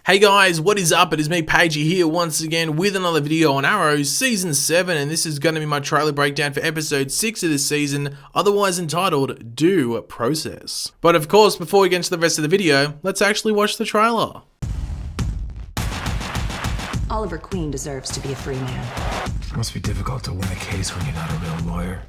Hey guys, what is up? It is me, Pagey, here once again with another video on Arrow Season 7, and this is going to be my trailer breakdown for Episode 6 of this season, otherwise entitled Due Process. But of course, before we get into the rest of the video, let's actually watch the trailer. Oliver Queen deserves to be a free man. It must be difficult to win a case when you're not a real lawyer.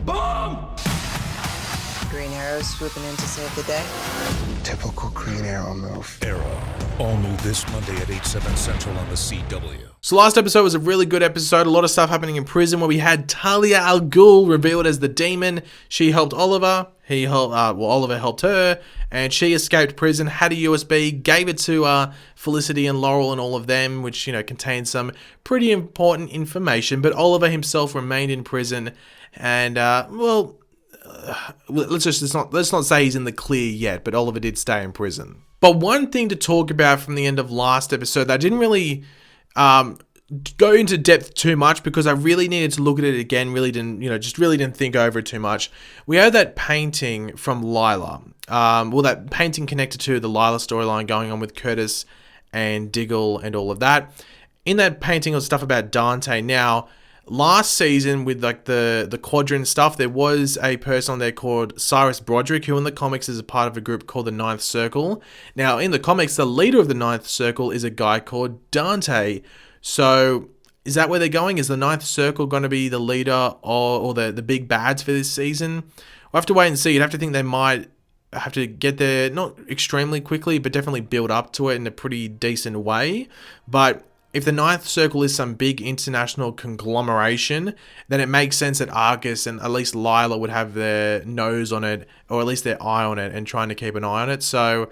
Bomb! Green Arrow's swooping in to save the day. Typical Green Arrow move. Arrow, all new this Monday at 8/7 Central on the CW. So last episode was a really good episode, a lot of stuff happening in prison where we had Talia al Ghul revealed as the demon. She helped Oliver, Oliver helped her, and she escaped prison, had a USB, gave it to Felicity and Laurel and all of them, which, contained some pretty important information, but Oliver himself remained in prison, and, let's not say he's in the clear yet, but Oliver did stay in prison. But one thing to talk about from the end of last episode that I didn't really go into depth too much because I really needed to look at it again, really didn't think over it too much. We had that painting from Lila. That painting connected to the Lila storyline going on with Curtis and Diggle and all of that. In that painting was stuff about Dante. Now, last season with the quadrant stuff, there was a person on there called Cyrus Broderick, who in the comics is a part of a group called the Ninth Circle. Now in the comics, the leader of the Ninth Circle is a guy called Dante. So is that where they're going? Is the Ninth Circle going to be the leader or the big bads for this season? We'll have to wait and see. You'd have to think they might have to get there, not extremely quickly, but definitely build up to it in a pretty decent way. But if the Ninth Circle is some big international conglomeration, then it makes sense that Argus and at least Lila would have their nose on it, or at least their eye on it, and trying to keep an eye on it. So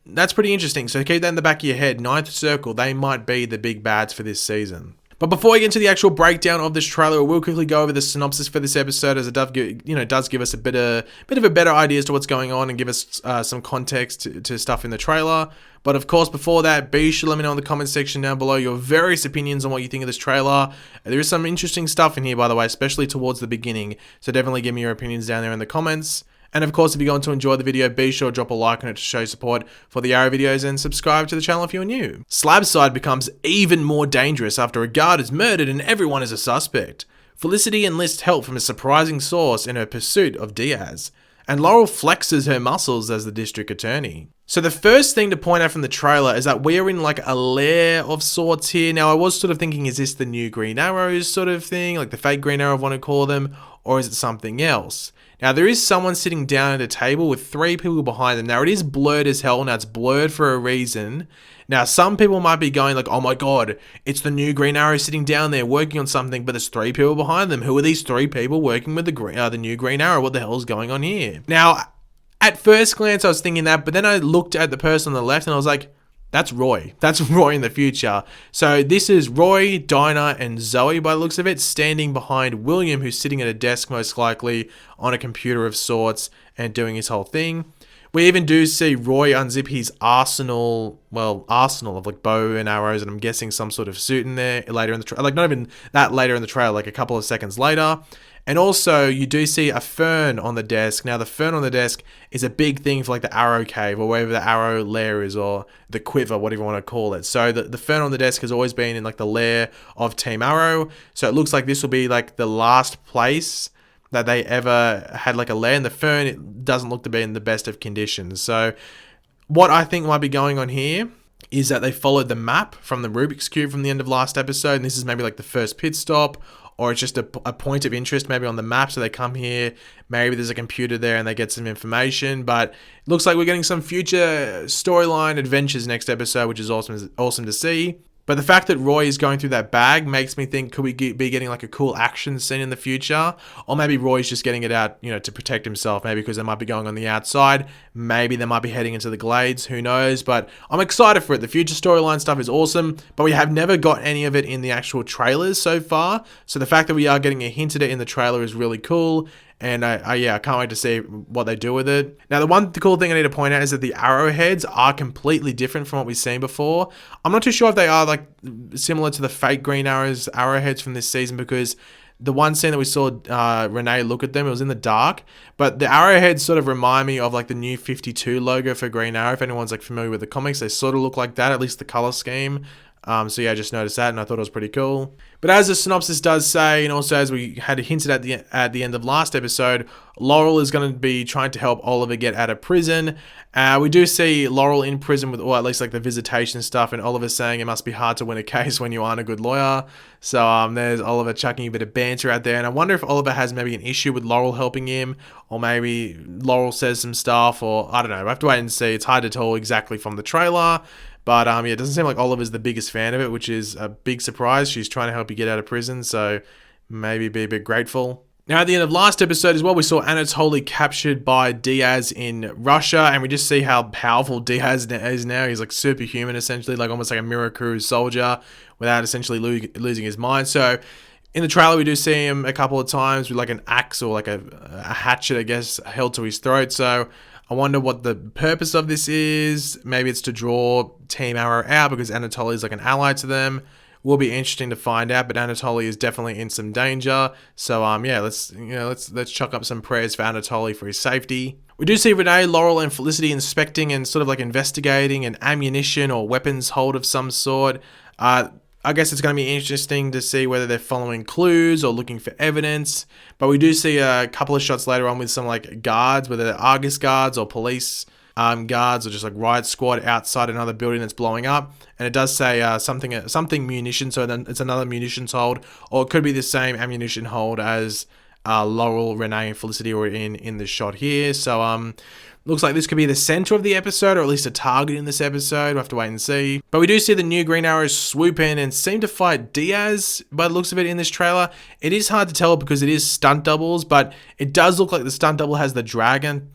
that's pretty interesting. So keep that in the back of your head. Ninth Circle, they might be the big bads for this season. But before we get into the actual breakdown of this trailer, we'll quickly go over the synopsis for this episode, as it does give us a bit of a better idea as to what's going on and give us some context to stuff in the trailer. But of course, before that, be sure to let me know in the comment section down below your various opinions on what you think of this trailer. There is some interesting stuff in here, by the way, especially towards the beginning. So definitely give me your opinions down there in the comments. And of course, if you're going to enjoy the video, be sure to drop a like on it to show support for the Arrow videos and subscribe to the channel if you're new. Slabside becomes even more dangerous after a guard is murdered and everyone is a suspect. Felicity enlists help from a surprising source in her pursuit of Diaz. And Laurel flexes her muscles as the district attorney. So the first thing to point out from the trailer is that we're in like a lair of sorts here. Now I was sort of thinking, is this the new Green Arrows sort of thing? Like the fake Green Arrow I want to call them? Or is it something else? Now there is someone sitting down at a table with 3 people behind them. Now it is blurred as hell. Now it's blurred for a reason. Now some people might be going like, oh my god, it's the new Green Arrow sitting down there working on something, but there's 3 people behind them. Who are these 3 people working with the new Green Arrow? What the hell is going on here? Now, at first glance I was thinking that, but then I looked at the person on the left and I was like, that's Roy. That's Roy in the future. So this is Roy, Dinah, and Zoe by the looks of it, standing behind William, who's sitting at a desk most likely on a computer of sorts and doing his whole thing. We even do see Roy unzip his arsenal of like bow and arrows, and I'm guessing some sort of suit in there later in the trailer. Like not even that later in the trailer, like a couple of seconds later. And also, you do see a fern on the desk. Now, the fern on the desk is a big thing for like the arrow cave or wherever the arrow lair is, or the quiver, whatever you want to call it. So the fern on the desk has always been in like the lair of Team Arrow. So it looks like this will be like the last place that they ever had like a lair. And the fern, it doesn't look to be in the best of conditions. So what I think might be going on here is that they followed the map from the Rubik's Cube from the end of last episode. And this is maybe like the first pit stop, or it's just a point of interest maybe on the map. So they come here, maybe there's a computer there and they get some information. But it looks like we're getting some future storyline adventures next episode, which is awesome to see. But the fact that Roy is going through that bag makes me think, could we be getting like a cool action scene in the future? Or maybe Roy's just getting it out, to protect himself. Maybe because they might be going on the outside. Maybe they might be heading into the glades. Who knows? But I'm excited for it. The future storyline stuff is awesome. But we have never got any of it in the actual trailers so far. So the fact that we are getting a hint at it in the trailer is really cool. And I can't wait to see what they do with it. Now, the cool thing I need to point out is that the arrowheads are completely different from what we've seen before. I'm not too sure if they are like similar to the fake Green Arrows arrowheads from this season, because the one scene that we saw Renee look at them, it was in the dark, but the arrowheads sort of remind me of like the new 52 logo for Green Arrow. If anyone's like familiar with the comics, they sort of look like that, at least the color scheme. So yeah, I just noticed that and I thought it was pretty cool. But as the synopsis does say, and also as we had hinted at the end of last episode, Laurel is going to be trying to help Oliver get out of prison. We do see Laurel in prison with, or at least like the visitation stuff, and Oliver saying it must be hard to win a case when you aren't a good lawyer. So there's Oliver chucking a bit of banter out there, and I wonder if Oliver has maybe an issue with Laurel helping him, or maybe Laurel says some stuff, or I don't know. I have to wait and see. It's hard to tell exactly from the trailer. But yeah, it doesn't seem like Oliver's the biggest fan of it, which is a big surprise. She's trying to help you get out of prison, so maybe be a bit grateful. Now, at the end of last episode as well, we saw Anatoly captured by Diaz in Russia, and we just see how powerful Diaz is now. He's like superhuman, essentially, like almost like a Miracle soldier without essentially losing his mind. So in the trailer, we do see him a couple of times with like an axe or like a hatchet, I guess, held to his throat. So I wonder what the purpose of this is. Maybe it's to draw Team Arrow out because Anatoly is like an ally to them. Will be interesting to find out, but Anatoly is definitely in some danger. So yeah, let's chuck up some prayers for Anatoly for his safety. We do see Renee, Laurel, and Felicity inspecting and sort of like investigating an ammunition or weapons hold of some sort. I guess it's going to be interesting to see whether they're following clues or looking for evidence. But we do see a couple of shots later on with some like guards, whether they're Argus guards or police guards or just like riot squad outside another building that's blowing up. And it does say something munition, so then it's another munitions hold, or it could be the same ammunition hold as Laurel, Renee, and Felicity were in the shot here. So looks like this could be the center of the episode, or at least a target in this episode. We'll have to wait and see. But we do see the new Green Arrow swoop in and seem to fight Diaz by the looks of it in this trailer. It is hard to tell because it is stunt doubles, but it does look like the stunt double has the dragon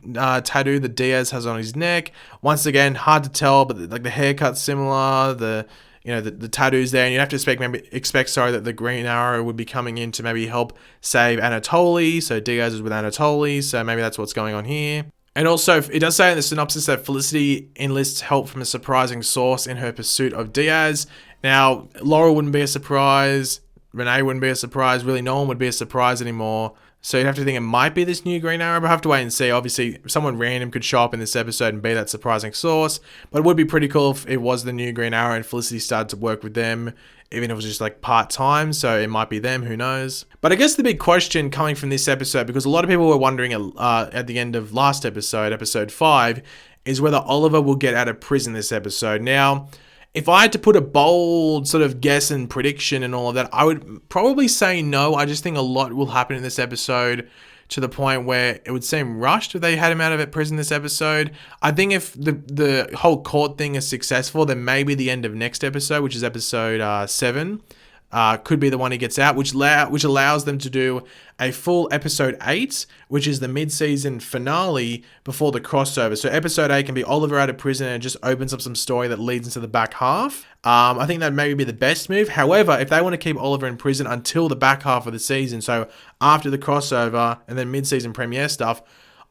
tattoo that Diaz has on his neck. Once again, hard to tell, but like the haircut's similar, the tattoos there, and you have to expect that the Green Arrow would be coming in to maybe help save Anatoly. So Diaz is with Anatoly, so maybe that's what's going on here. And also, it does say in the synopsis that Felicity enlists help from a surprising source in her pursuit of Diaz. Now, Laurel wouldn't be a surprise, Renee wouldn't be a surprise, really no one would be a surprise anymore. So you'd have to think it might be this new Green Arrow, but I have to wait and see. Obviously, someone random could show up in this episode and be that surprising source, but it would be pretty cool if it was the new Green Arrow and Felicity started to work with them, even if it was just like part-time, so it might be them, who knows. But I guess the big question coming from this episode, because a lot of people were wondering at the end of last episode, episode 5, is whether Oliver will get out of prison this episode. Now, if I had to put a bold sort of guess and prediction and all of that, I would probably say no. I just think a lot will happen in this episode to the point where it would seem rushed if they had him out of prison this episode. I think if the whole court thing is successful, then maybe the end of next episode, which is episode 7, could be the one he gets out, which allows them to do a full episode 8, which is the mid-season finale before the crossover. So episode 8 can be Oliver out of prison and it just opens up some story that leads into the back half. I think that maybe be the best move. However, if they want to keep Oliver in prison until the back half of the season, so after the crossover and then mid-season premiere stuff,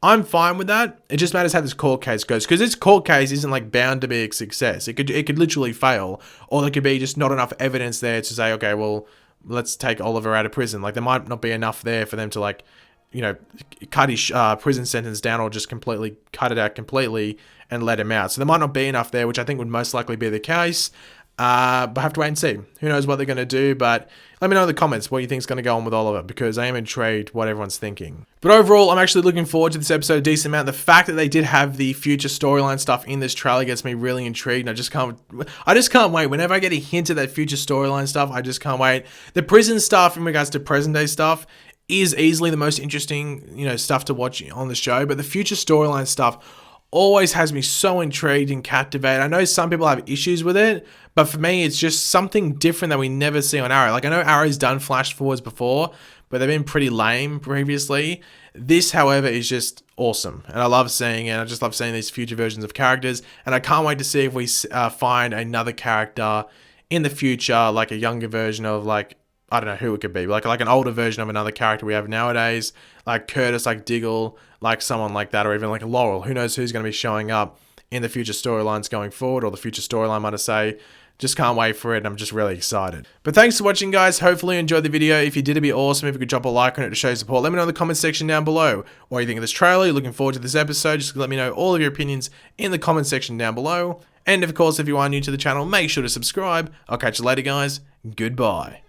I'm fine with that. It just matters how this court case goes, because this court case isn't like bound to be a success. It could literally fail, or there could be just not enough evidence there to say, okay, well, let's take Oliver out of prison. Like there might not be enough there for them to like, cut his prison sentence down, or just completely cut it out completely and let him out. So there might not be enough there, which I think would most likely be the case. But I have to wait and see. Who knows what they're going to do, but let me know in the comments what you think is going to go on with Oliver, because I am intrigued what everyone's thinking. But overall, I'm actually looking forward to this episode a decent amount. The fact that they did have the future storyline stuff in this trailer gets me really intrigued. I just can't wait. Whenever I get a hint of that future storyline stuff, I just can't wait. The prison stuff in regards to present day stuff is easily the most interesting, stuff to watch on the show, but the future storyline stuff always has me so intrigued and captivated. I know some people have issues with it, but for me, it's just something different that we never see on Arrow. Like, I know Arrow's done flash forwards before, but they've been pretty lame previously. This, however, is just awesome, and I love seeing it. I just love seeing these future versions of characters, and I can't wait to see if we find another character in the future, like a younger version of, like, I don't know who it could be, like an older version of another character we have nowadays, like Curtis, like Diggle, like someone like that, or even like Laurel. Who knows who's going to be showing up in the future storylines going forward, or the future storyline, might I say. Just can't wait for it. I'm just really excited. But thanks for watching, guys. Hopefully you enjoyed the video. If you did, it'd be awesome if you could drop a like on it to show support. Let me know in the comment section down below what you think of this trailer. You're looking forward to this episode. Just let me know all of your opinions in the comment section down below. And of course, if you are new to the channel, make sure to subscribe. I'll catch you later, guys. Goodbye.